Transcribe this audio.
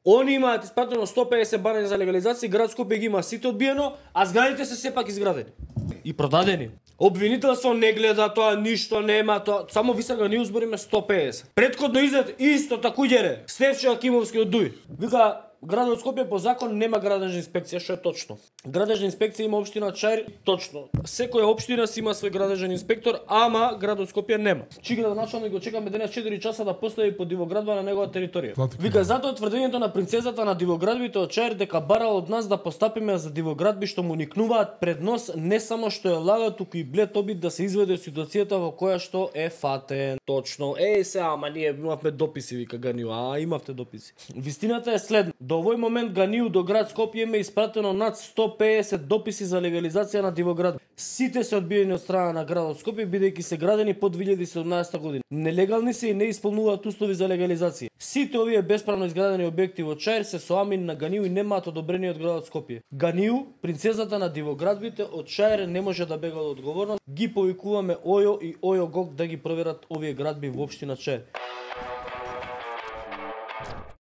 Они имаат испратено 150 барања за легализација, град Скопје ги има сите одбиено, а зградите се сепак изградени и продадени. Обвинителство не гледа тоа, ништо нема тоа, само ви сега ние збориме 150. Претходно изет исто такуѓере, Стефче Акимовски од ДУИ. Вика, градот Скопје по закон нема градежна инспекција, што е точно. Градежна инспекција има општина Чаир, точно. Секоја општина си има свој градежен инспектор, ама градот Скопје нема. Чи градоначалник го чекаме денес 4 часа да постави по дивоградба на негова територија. Вика, затоа тврдењето на принцезата на дивоградбите од Чаир дека барал од нас да постапиме за дивоградби што му никнуваат пред нос, не само што е лага, туку и блед обид да се изведе ситуацијата во која што е фатен. Точно. Сега, ама ние имавме дописи, вика Ганиу, имавте дописи. Вистината е следна. До овој момент Ганиу до град Скопје има испратено над 150 дописи за легализација на дивоград. Сите се одбиени од страна на градот Скопје бидејќи се градени по 2017 година. Нелегални се и не исполнуваат услови за легализација. Сите овие бесправно изградени објекти во Чаир се со амин на Ганиу и немаат одобрение од градот Скопје. Ганиу, принцезата на дивоградбите од Чаир, не може да бега од одговорност. Ги повикуваме Ојо и Ојо Гог да ги проверат овие градби во општина Чаир.